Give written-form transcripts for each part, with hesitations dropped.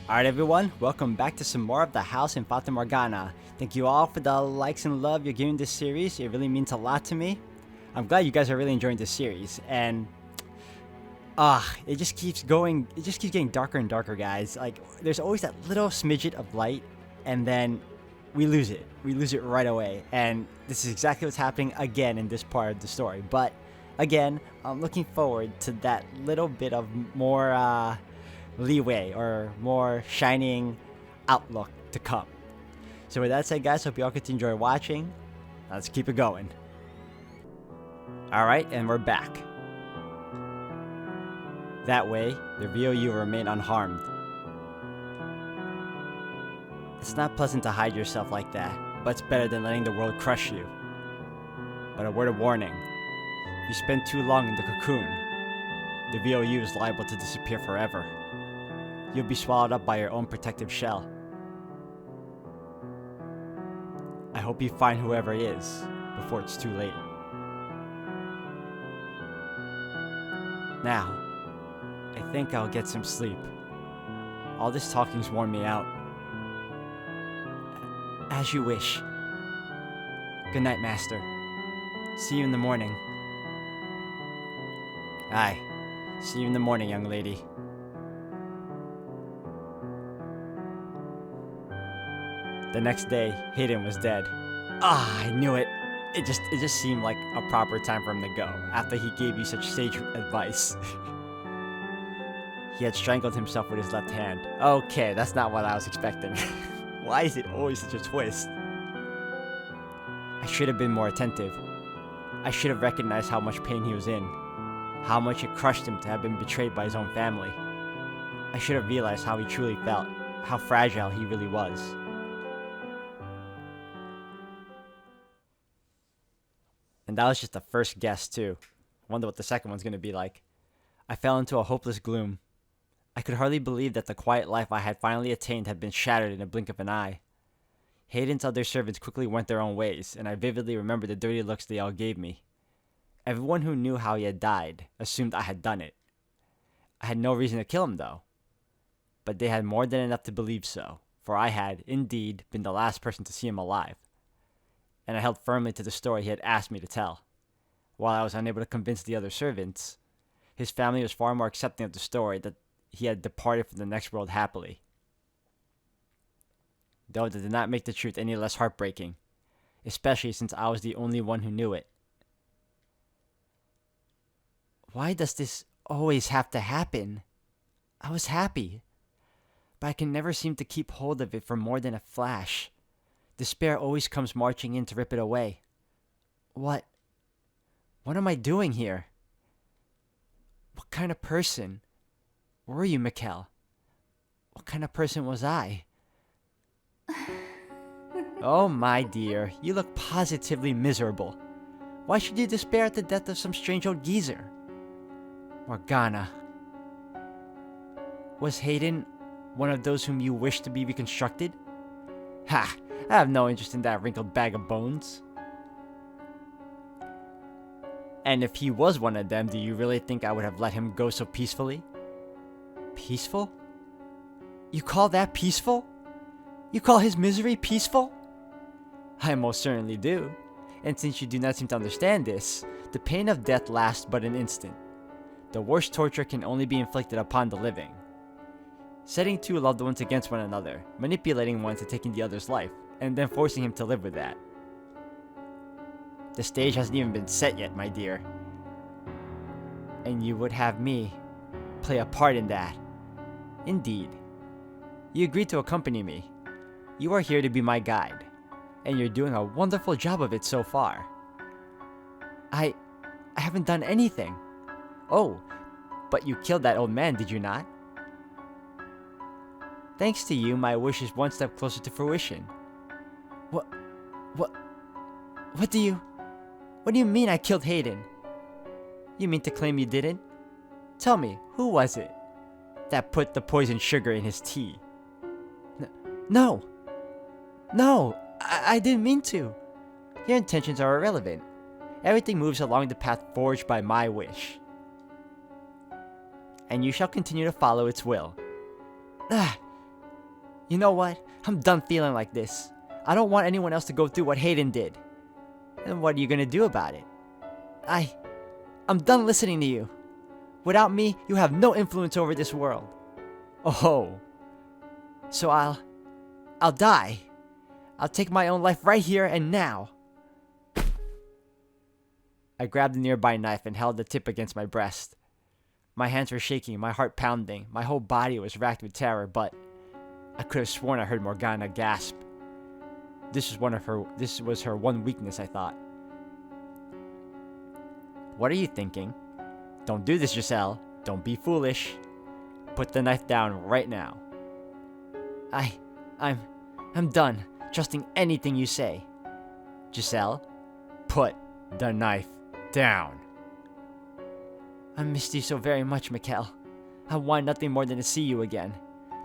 Alright everyone, welcome back to some more of the house in Fata Morgana. Thank you all for the likes and love you're giving this series. It really means a lot to me. I'm glad you guys are really enjoying this series. And it just keeps going, it just keeps getting darker and darker, guys. Like, there's always that little smidget of light, and then we lose it. We lose it right away. And this is exactly what's happening again in this part of the story. But again, I'm looking forward to that little bit of more leeway or more shining outlook to come. So with that said, guys, hope you all get to enjoy watching. Let's keep it going. Alright, and we're back. That way, the VOU will remain unharmed. It's not pleasant to hide yourself like that, but it's better than letting the world crush you. But a word of warning: if you spend too long in the cocoon, the VOU is liable to disappear forever. You'll be swallowed up by your own protective shell. I hope you find whoever it is before it's too late. Now, I think I'll get some sleep. All this talking's worn me out. As you wish. Good night, Master. See you in the morning. Aye. See you in the morning, young lady. The next day, Hayden was dead. I knew it. It just seemed like a proper time for him to go, after he gave you such sage advice. He had strangled himself with his left hand. Okay, that's not what I was expecting. Why is it always such a twist? I should have been more attentive. I should have recognized how much pain he was in. How much it crushed him to have been betrayed by his own family. I should have realized how he truly felt. How fragile he really was. And that was just the first guess, too. I wonder what the second one's going to be like. I fell into a hopeless gloom. I could hardly believe that the quiet life I had finally attained had been shattered in a blink of an eye. Hayden's other servants quickly went their own ways, and I vividly remember the dirty looks they all gave me. Everyone who knew how he had died assumed I had done it. I had no reason to kill him, though. But they had more than enough to believe so, for I had, indeed, been the last person to see him alive. And I held firmly to the story he had asked me to tell. While I was unable to convince the other servants, his family was far more accepting of the story that he had departed from the next world happily. Though that did not make the truth any less heartbreaking, especially since I was the only one who knew it. Why does this always have to happen? I was happy, but I can never seem to keep hold of it for more than a flash. Despair always comes marching in to rip it away. What am I doing here? What kind of person were you, Mikkel? What kind of person was I? Oh, my dear, you look positively miserable. Why should you despair at the death of some strange old geezer? Morgana. Was Hayden one of those whom you wish to be reconstructed? Ha! I have no interest in that wrinkled bag of bones. And if he was one of them, do you really think I would have let him go so peacefully? Peaceful? You call that peaceful? You call his misery peaceful? I most certainly do. And since you do not seem to understand this, the pain of death lasts but an instant. The worst torture can only be inflicted upon the living. Setting two loved ones against one another, manipulating one to taking the other's life, and then forcing him to live with that. The stage hasn't even been set yet, my dear. And you would have me play a part in that. Indeed. You agreed to accompany me. You are here to be my guide, and you're doing a wonderful job of it so far. I haven't done anything. Oh, but you killed that old man, did you not? Thanks to you, my wish is one step closer to fruition. What do you mean I killed Hayden? You mean to claim you didn't? Tell me, who was it that put the poisoned sugar in his tea? No, I didn't mean to. Your intentions are irrelevant. Everything moves along the path forged by my wish. And you shall continue to follow its will. You know what? I'm done feeling like this. I don't want anyone else to go through what Hayden did. And what are you gonna do about it? I'm done listening to you. Without me, you have no influence over this world. Oh. So I'll die. I'll take my own life right here and now. I grabbed a nearby knife and held the tip against my breast. My hands were shaking, my heart pounding, my whole body was racked with terror, but I could have sworn I heard Morgana gasp. This was her one weakness, I thought. What are you thinking? Don't do this, Giselle. Don't be foolish. Put the knife down right now. I'm done trusting anything you say. Giselle, put the knife down. I missed you so very much, Mikkel. I want nothing more than to see you again.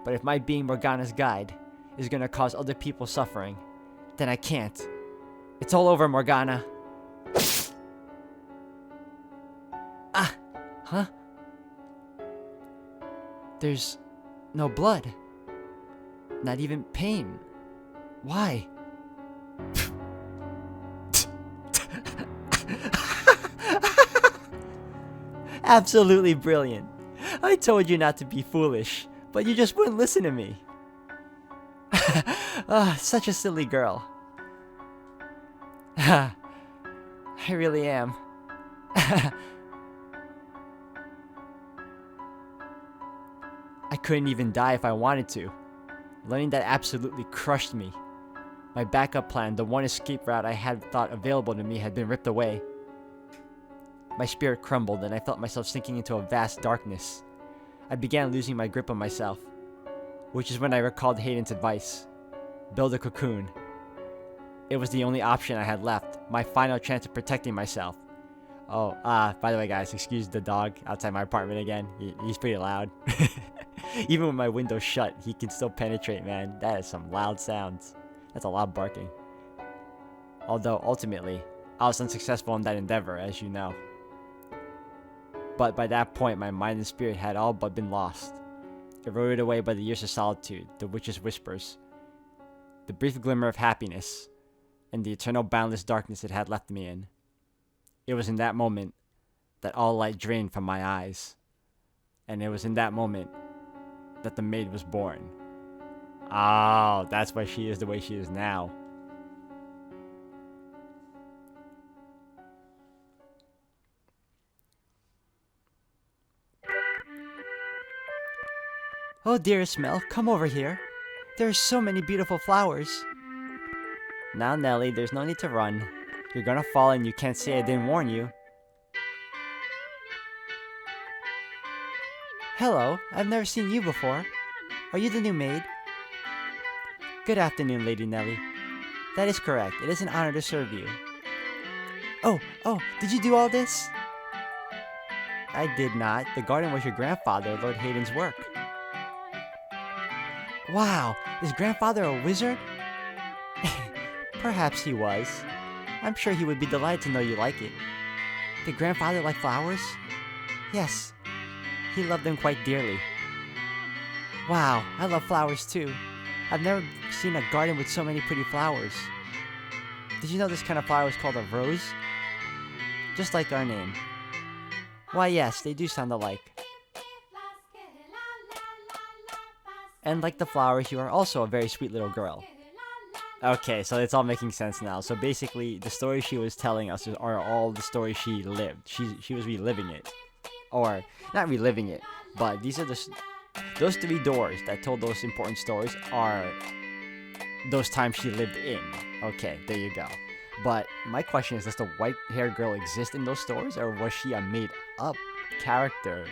But if my being Morgana's guide is gonna cause other people suffering, then I can't. It's all over, Morgana. Huh? There's no blood. Not even pain. Why? Absolutely brilliant. I told you not to be foolish, but you just wouldn't listen to me. Such a silly girl. I really am. I couldn't even die if I wanted to. Learning that absolutely crushed me. My backup plan, the one escape route I had thought available to me, had been ripped away. My spirit crumbled and I felt myself sinking into a vast darkness. I began losing my grip on myself, which is when I recalled Hayden's advice. Build a cocoon. It was the only option I had left, my final chance of protecting myself. Oh, by the way guys, excuse the dog outside my apartment again. He's pretty loud. Even with my window shut, he can still penetrate, man. That is some loud sounds. That's a lot of barking. Although, ultimately, I was unsuccessful in that endeavor, as you know. But by that point, my mind and spirit had all but been lost. Eroded away by the years of solitude, the witch's whispers, the brief glimmer of happiness, and the eternal boundless darkness it had left me in. It was in that moment that all light drained from my eyes. And it was in that moment that the maid was born. Oh, that's why she is the way she is now. Oh, dearest Mel, come over here. There are so many beautiful flowers. Now, Nelly, there's no need to run. You're gonna fall and you can't say I didn't warn you. Hello, I've never seen you before. Are you the new maid? Good afternoon, Lady Nelly. That is correct. It is an honor to serve you. Oh, did you do all this? I did not. The garden was your grandfather, Lord Hayden's work. Wow, is grandfather a wizard? Perhaps he was. I'm sure he would be delighted to know you like it. Did grandfather like flowers? Yes. He loved them quite dearly. Wow, I love flowers too. I've never seen a garden with so many pretty flowers. Did you know this kind of flower is called a rose? Just like our name. Why yes, they do sound alike. And like the flowers, you are also a very sweet little girl. Okay, so it's all making sense now. So basically, the stories she was telling us are all the stories she lived. She was reliving it. Or, not reliving it, but these are those three doors that told those important stories are those times she lived in. Okay, there you go. But my question is, does the white-haired girl exist in those stories, or was she a made-up character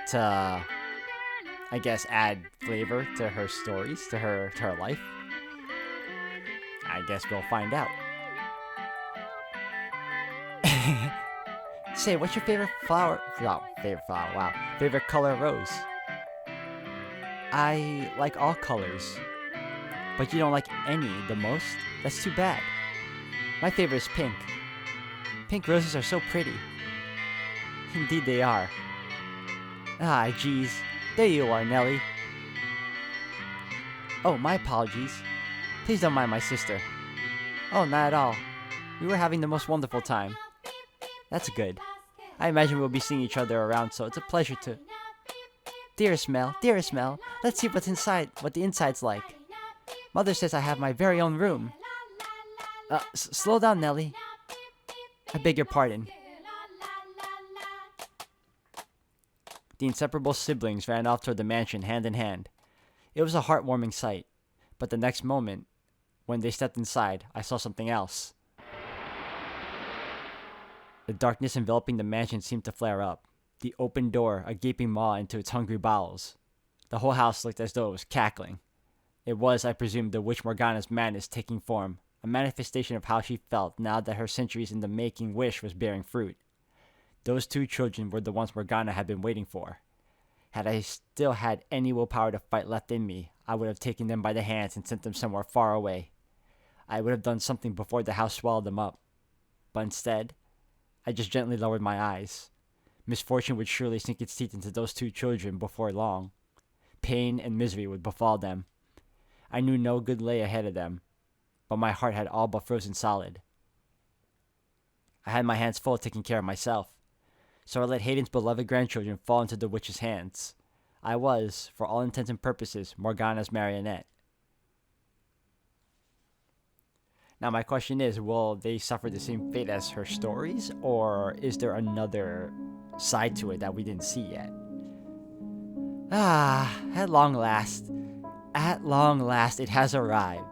to, I guess, add flavor to her stories, to her life? I guess we'll find out. Say, what's your favorite flower? Wow. Favorite color rose? I like all colors. But you don't like any the most? That's too bad. My favorite is pink. Pink roses are so pretty. Indeed they are. Ah, geez. There you are, Nelly. Oh, my apologies. Please don't mind my sister. Oh, not at all. We were having the most wonderful time. That's good. I imagine we'll be seeing each other around, so it's a pleasure to... Dearest Mel, let's see what the inside's like. Mother says I have my very own room. Slow down, Nellie. I beg your pardon. The inseparable siblings ran off toward the mansion hand in hand. It was a heartwarming sight, but the next moment, when they stepped inside, I saw something else. The darkness enveloping the mansion seemed to flare up, the open door a gaping maw into its hungry bowels. The whole house looked as though it was cackling. It was, I presume, the witch Morgana's madness taking form, a manifestation of how she felt now that her centuries in the making wish was bearing fruit. Those two children were the ones Morgana had been waiting for. Had I still had any willpower to fight left in me, I would have taken them by the hands and sent them somewhere far away. I would have done something before the house swallowed them up. But instead, I just gently lowered my eyes. Misfortune would surely sink its teeth into those two children before long. Pain and misery would befall them. I knew no good lay ahead of them, but my heart had all but frozen solid. I had my hands full taking care of myself, so I let Hayden's beloved grandchildren fall into the witch's hands. I was, for all intents and purposes, Morgana's marionette. Now my question is, will they suffer the same fate as her stories, or is there another side to it that we didn't see yet? At long last, it has arrived.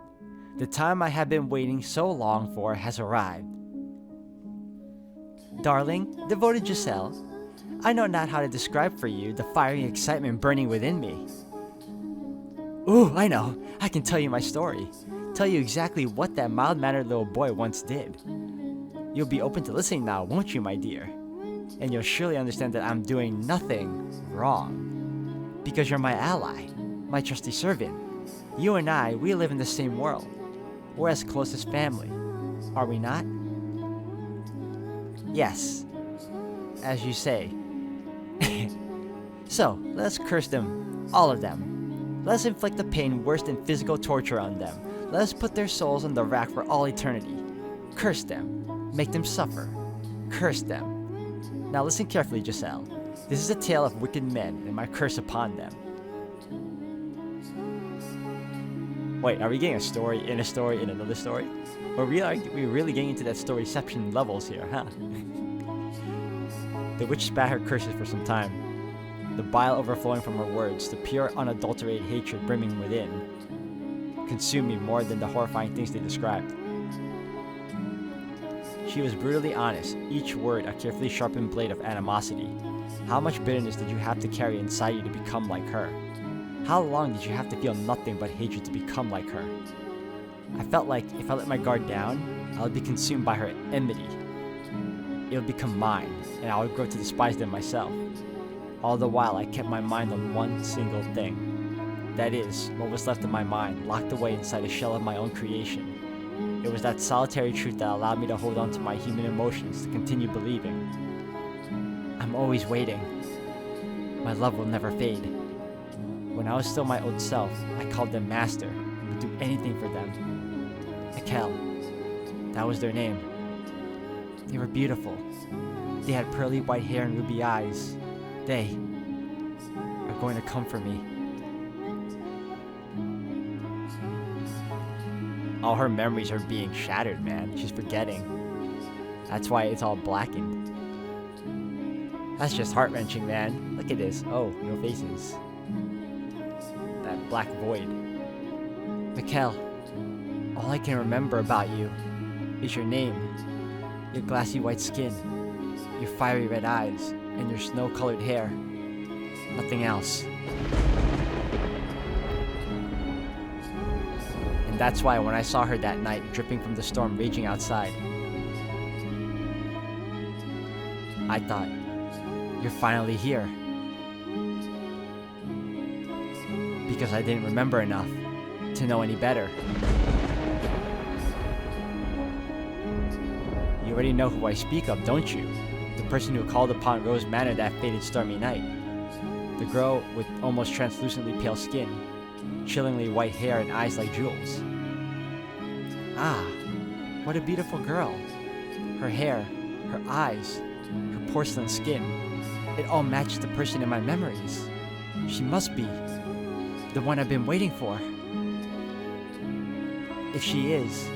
The time I have been waiting so long for has arrived. Darling, devoted Giselle, I know not how to describe for you the fiery excitement burning within me. Ooh, I know. I can tell you my story. Tell you exactly what that mild-mannered little boy once did. You'll be open to listening now, won't you, my dear? And you'll surely understand that I'm doing nothing wrong. Because you're my ally, my trusty servant. You and I, we live in the same world. We're as close as family. Are we not? Yes. As you say. So, let's curse them. All of them. Let's inflict the pain worse than physical torture on them. Let us put their souls on the rack for all eternity. Curse them. Make them suffer. Curse them. Now listen carefully, Giselle. This is a tale of wicked men and my curse upon them. Wait, are we getting a story in another story? Or we're really getting into that storyception levels here, huh? The witch spat her curses for some time. The bile overflowing from her words, the pure unadulterated hatred brimming within, consumed me more than the horrifying things they described. She was brutally honest, each word a carefully sharpened blade of animosity. How much bitterness did you have to carry inside you to become like her? How long did you have to feel nothing but hatred to become like her? I felt like if I let my guard down, I would be consumed by her enmity. It would become mine, and I would grow to despise them myself. All the while, I kept my mind on one single thing. That is, what was left of my mind, locked away inside a shell of my own creation. It was that solitary truth that allowed me to hold on to my human emotions, to continue believing. I'm always waiting. My love will never fade. When I was still my old self, I called them master and would do anything for them. Akel, that was their name. They were beautiful. They had pearly white hair and ruby eyes. They are going to come for me. All her memories are being shattered, man. She's forgetting. That's why it's all blackened. That's just heart-wrenching, man. Look at this. Oh, no faces. That black void. Mikkel, all I can remember about you is your name, your glassy white skin, your fiery red eyes, and your snow-colored hair. Nothing else. And that's why when I saw her that night, dripping from the storm raging outside, I thought, you're finally here. Because I didn't remember enough to know any better. You already know who I speak of, don't you? The person who called upon Rose Manor that fated stormy night. The girl with almost translucently pale skin. chillingly white hair and eyes like jewels. Ah, what a beautiful girl. Her hair, her eyes, her porcelain skin, it all matches the person in my memories. She must be the one I've been waiting for. If she is...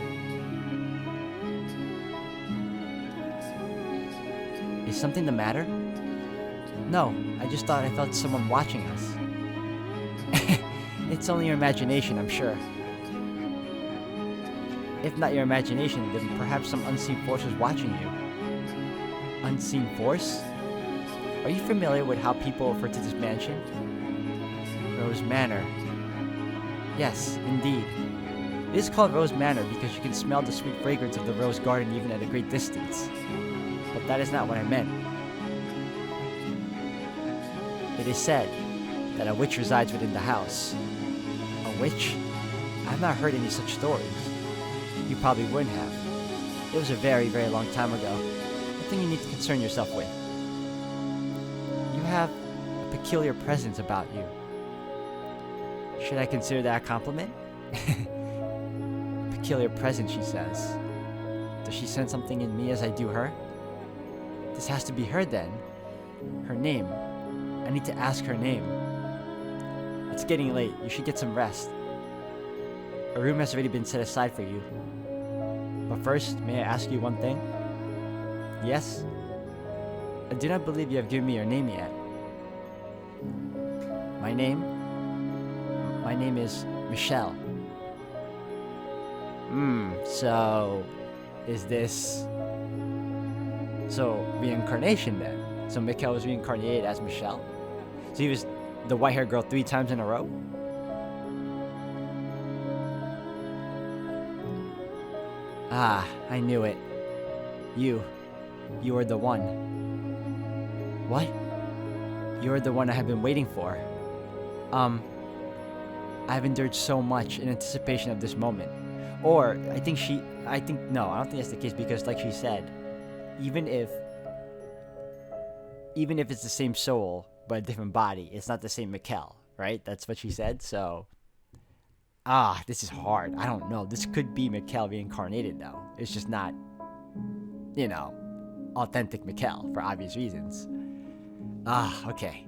Is something the matter? No, I just thought I felt someone watching us. It's only your imagination, I'm sure. If not your imagination, then perhaps some unseen force was watching you. Unseen force? Are you familiar with how people refer to this mansion? Rose Manor. Yes, indeed. It is called Rose Manor because you can smell the sweet fragrance of the rose garden even at a great distance. But that is not what I meant. It is said that a witch resides within the house. A witch? I have not heard any such stories. You probably wouldn't have. It was a very, very long time ago. Nothing you need to concern yourself with. You have a peculiar presence about you. Should I consider that a compliment? Peculiar presence, she says. Does she sense something in me as I do her? This has to be her then. Her name. I need to ask her name. It's getting late. You should get some rest. A room has already been set aside for you. But first, may I ask you one thing? Yes? I do not believe you have given me your name yet. My name? My name is Michelle. So... Is this... So, reincarnation then? So Mikkel was reincarnated as Michelle? So he was the white-haired girl 3 times in a row? Ah, I knew it. You are the one. What? You're the one I have been waiting for. I've endured so much in anticipation of this moment. Or, no, I don't think that's the case because like she said, even if it's the same soul, but a different body, it's not the same Mikkel, right? That's what she said, so... this is hard. I don't know. This could be Mikkel reincarnated, though. It's just not, authentic Mikkel, for obvious reasons. Okay.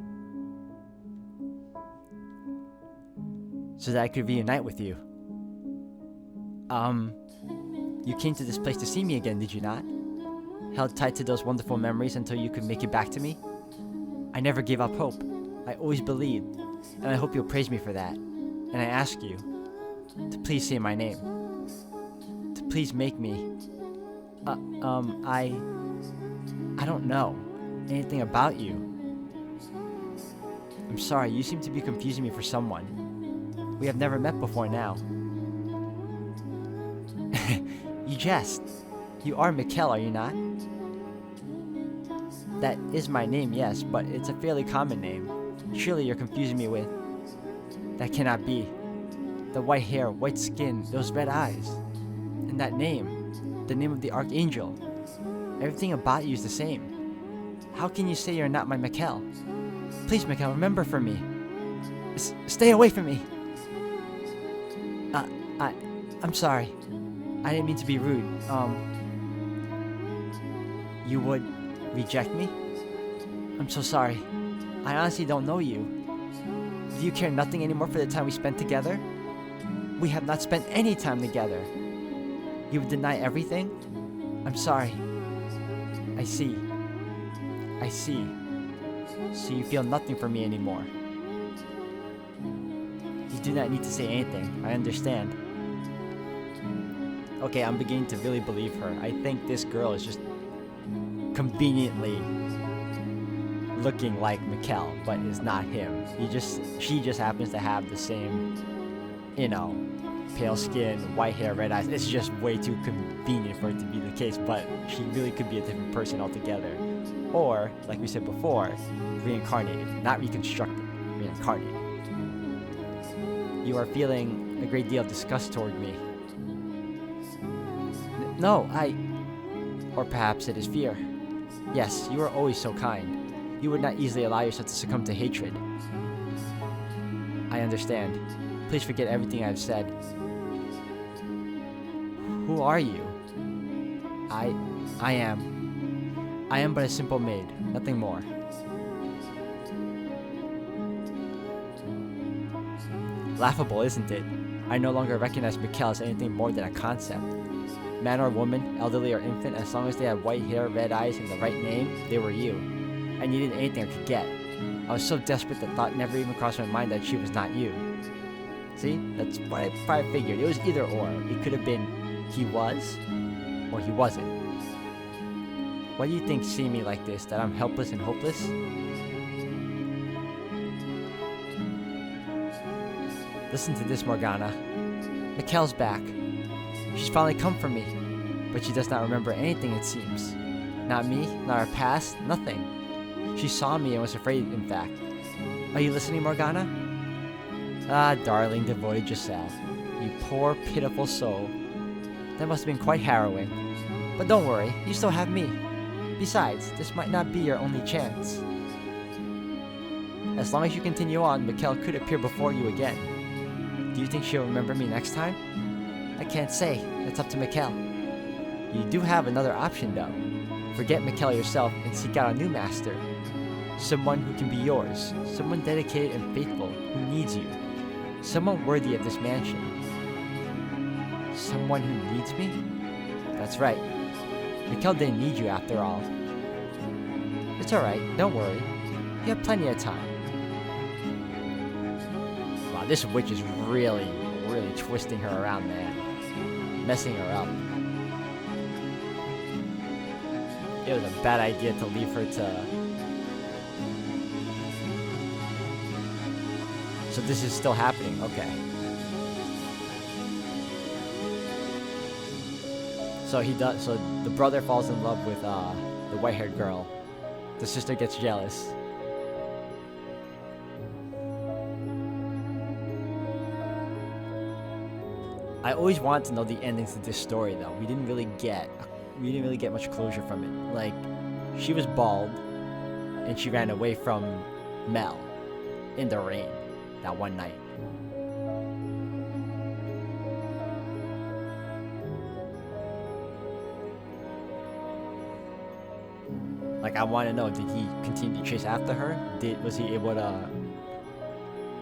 So that I could reunite with you. You came to this place to see me again, did you not? Held tight to those wonderful memories until you could make it back to me? I never gave up hope. I always believed, and I hope you'll praise me for that. And I ask you to please say my name. To please make me... I don't know anything about you. I'm sorry, you seem to be confusing me for someone. We have never met before now. You jest. You are Mikkel, are you not? That is my name, yes, but it's a fairly common name. Surely you're confusing me with... That cannot be. The white hair, white skin, those red eyes. And that name. The name of the Archangel. Everything about you is the same. How can you say you're not my Mikkel? Please, Mikkel, remember for me. Stay away from me. I'm sorry. I didn't mean to be rude. You would reject me? I'm so sorry. I honestly don't know you. Do you care nothing anymore for the time we spent together? We have not spent any time together. You would deny everything? I'm sorry. I see. So you feel nothing for me anymore. You do not need to say anything. I understand. Okay, I'm beginning to really believe her. I think this girl is just conveniently looking like Mikkel, but is not him. She just happens to have the same, pale skin, white hair, red eyes. It's just way too convenient for it to be the case, but she really could be a different person altogether. Or, like we said before, reincarnated, not reconstructed, reincarnated. You are feeling a great deal of disgust toward me. No, or perhaps it is fear. Yes, you are always so kind. You would not easily allow yourself to succumb to hatred. I understand. please forget everything I've said. Who are you? I am but a simple maid, nothing more. Laughable, isn't it? I no longer recognize Mikkel as anything more than a concept. Man or woman, elderly or infant, as long as they had white hair, red eyes, and the right name, they were you. I needed anything I could get. I was so desperate that thought never even crossed my mind that she was not you. See? That's what I probably figured. It was either or. It could have been he was, or he wasn't. Why do you think seeing me like this, that I'm helpless and hopeless? Listen to this, Morgana. Mikkel's back. She's finally come for me, but she does not remember anything, it seems. Not me, not our past, nothing. She saw me and was afraid, in fact. Are you listening, Morgana? Ah, darling, devoted Giselle. You poor, pitiful soul. That must have been quite harrowing. But don't worry, you still have me. Besides, this might not be your only chance. As long as you continue on, Mikkel could appear before you again. Do you think she'll remember me next time? I can't say. That's up to Mikkel. You do have another option, though. Forget Mikkel yourself and seek out a new master. Someone who can be yours. Someone dedicated and faithful who needs you. Someone worthy of this mansion. Someone who needs me? That's right. Mikkel didn't need you after all. It's alright, don't worry. You have plenty of time. Wow, this witch is really twisting her around, man. Messing her up. It was a bad idea to leave her to... So this is still happening, okay. So the brother falls in love with the white-haired girl. The sister gets jealous. I always wanted to know the endings to this story, though. We didn't really get much closure from it. Like, she was bald, and she ran away from Mel in the rain that one night. Like, I want to know, did he continue to chase after her? Was he able to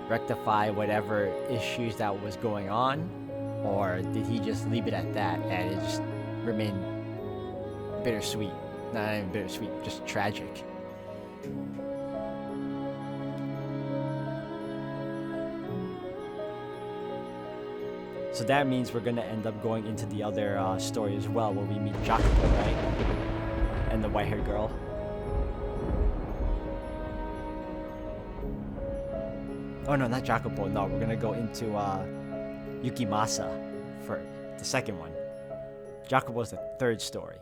rectify whatever issues that was going on? Or did he just leave it at that and it just remained bittersweet? Not even bittersweet, just tragic. So that means we're gonna end up going into the other story as well, where we meet Jacopo, right? And the white-haired girl. Oh no, not Jacopo. No, we're gonna go into Yukimasa for the second one. Jacopo is the third story.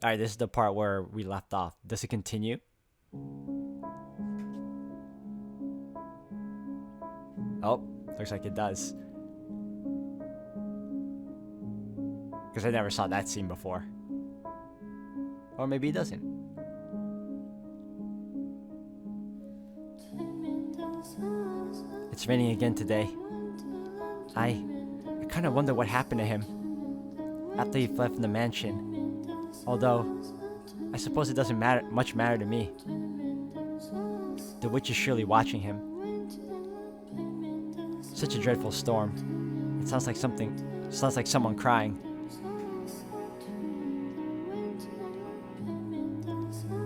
Alright, this is the part where we left off. Does it continue? Oh, looks like it does. Because I never saw that scene before. Or maybe it doesn't. It's raining again today. I kind of wonder what happened to him after he fled from the mansion. Although, I suppose it doesn't much matter to me. The witch is surely watching him. Such a dreadful storm. It sounds like someone crying.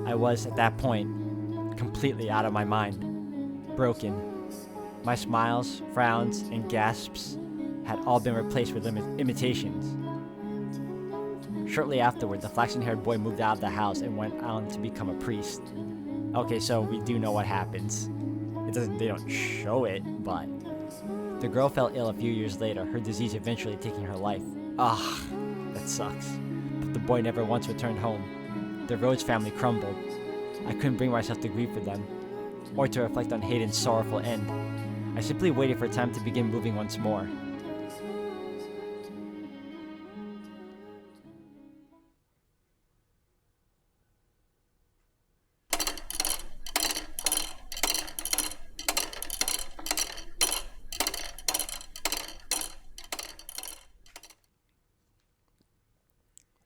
I was, at that point, completely out of my mind. Broken. My smiles, frowns, and gasps had all been replaced with imitations. Shortly afterward, the flaxen-haired boy moved out of the house and went on to become a priest. Okay, so we do know what happens. They don't show it, but... The girl fell ill a few years later, her disease eventually taking her life. Ah, that sucks. But the boy never once returned home. The Rhodes family crumbled. I couldn't bring myself to grieve for them, or to reflect on Hayden's sorrowful end. I simply waited for time to begin moving once more.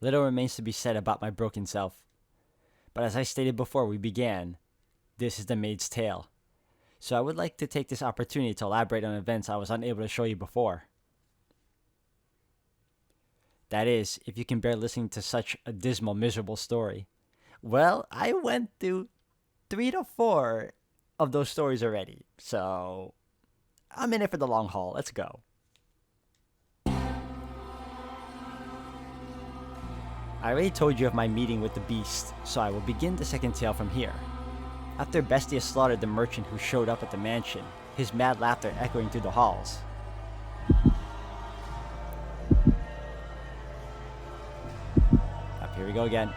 Little remains to be said about my broken self. But as I stated before we began, this is the maid's tale. So I would like to take this opportunity to elaborate on events I was unable to show you before. That is, if you can bear listening to such a dismal, miserable story. Well, I went through 3 to 4 of those stories already, so I'm in it for the long haul. Let's go. I already told you of my meeting with the beast, so I will begin the second tale from here. After Bestia slaughtered the merchant who showed up at the mansion, his mad laughter echoing through the halls. Up here we go again.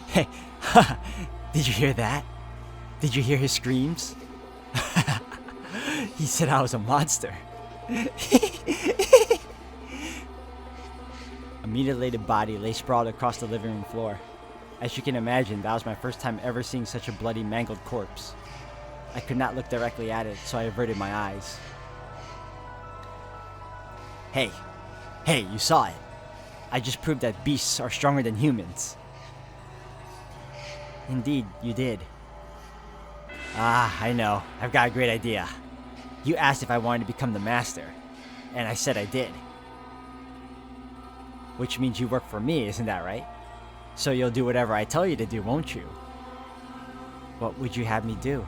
Hey, did you hear that? Did you hear his screams? He said I was a monster. A mutilated body lay sprawled across the living room floor. As you can imagine, that was my first time ever seeing such a bloody, mangled corpse. I could not look directly at it, so I averted my eyes. Hey, you saw it. I just proved that beasts are stronger than humans. Indeed, you did. I know. I've got a great idea. You asked if I wanted to become the master, and I said I did. Which means you work for me, isn't that right? So you'll do whatever I tell you to do, won't you? What would you have me do?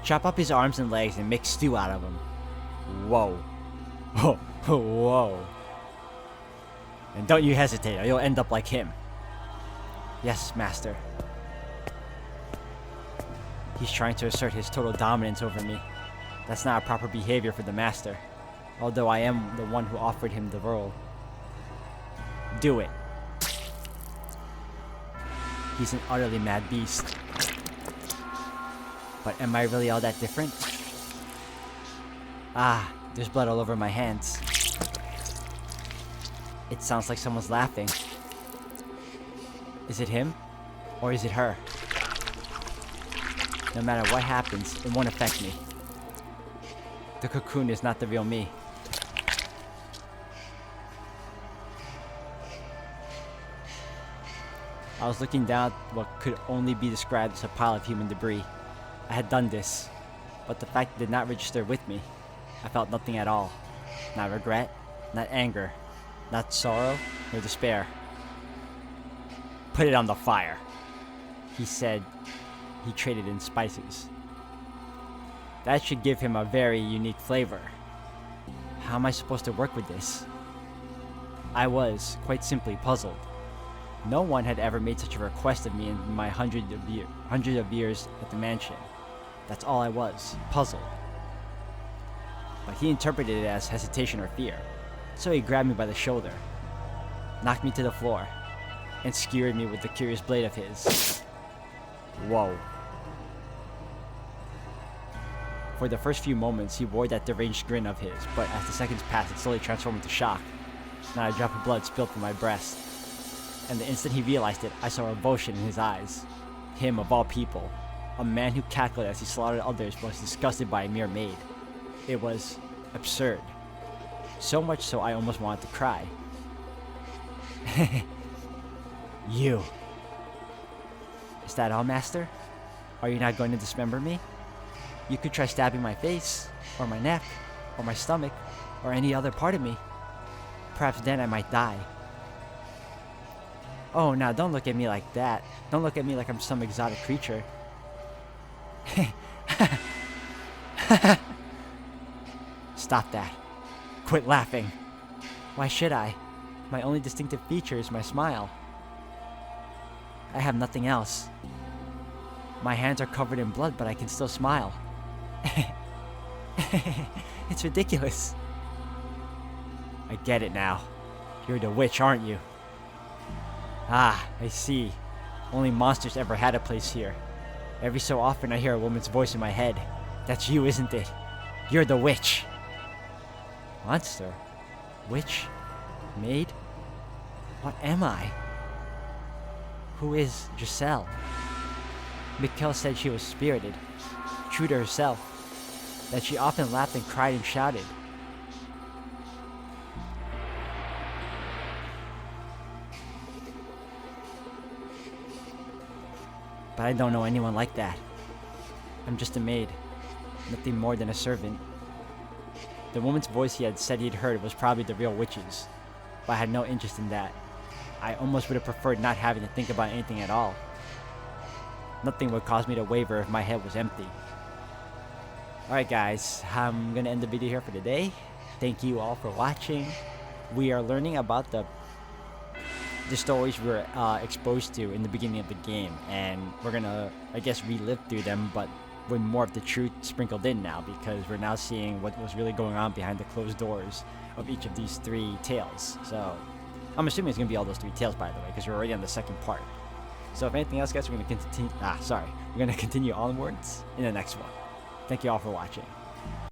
Chop up his arms and legs and make stew out of him. Whoa. Whoa. And don't you hesitate, or you'll end up like him. Yes, master. He's trying to assert his total dominance over me. That's not a proper behavior for the master, although I am the one who offered him the role. Do it. He's an utterly mad beast. But am I really all that different? There's blood all over my hands. It sounds like someone's laughing. Is it him? Or is it her? No matter what happens, it won't affect me. The cocoon is not the real me. I was looking down at what could only be described as a pile of human debris. I had done this, but the fact did not register with me. I felt nothing at all. Not regret, not anger, not sorrow, nor despair. Put it on the fire. He said he traded in spices. That should give him a very unique flavor. How am I supposed to work with this? I was, quite simply, puzzled. No one had ever made such a request of me in my hundreds of years at the mansion. That's all I was, puzzled. But he interpreted it as hesitation or fear, so he grabbed me by the shoulder, knocked me to the floor, and skewered me with the curious blade of his. Whoa. For the first few moments, he wore that deranged grin of his, but as the seconds passed, it slowly transformed into shock. Not a drop of blood spilled from my breast. And the instant he realized it, I saw revulsion in his eyes. Him, of all people, a man who cackled as he slaughtered others, was disgusted by a mere maid. It was absurd. So much so I almost wanted to cry. You. Is that all, master? Are you not going to dismember me? You could try stabbing my face, or my neck, or my stomach, or any other part of me. Perhaps then I might die. Oh, now don't look at me like that. Don't look at me like I'm some exotic creature. Stop that. Quit laughing. Why should I? My only distinctive feature is my smile. I have nothing else. My hands are covered in blood, but I can still smile. It's ridiculous. I get it now. You're the witch, aren't you? Ah, I see. Only monsters ever had a place here. Every so often I hear a woman's voice in my head. That's you, isn't it? You're the witch. Monster? Witch? Maid? What am I? Who is Giselle? Mikkel said she was spirited, true to herself, that she often laughed and cried and shouted. But I don't know anyone like that. I'm just a maid, nothing more than a servant. The woman's voice he had said he'd heard was probably the real witch's, but I had no interest in that. I almost would have preferred not having to think about anything at all. Nothing would cause me to waver if my head was empty. Alright guys, I'm gonna end the video here for today. Thank you all for watching. We are learning about the stories we were exposed to in the beginning of the game, and we're gonna, I guess, relive through them, but with more of the truth sprinkled in now, because we're now seeing what was really going on behind the closed doors of each of these 3 tales. So I'm assuming it's gonna be all those 3 tales, by the way, because we're already on the second part. So if anything else, guys, we're gonna continue onwards in the next one. Thank you all for watching.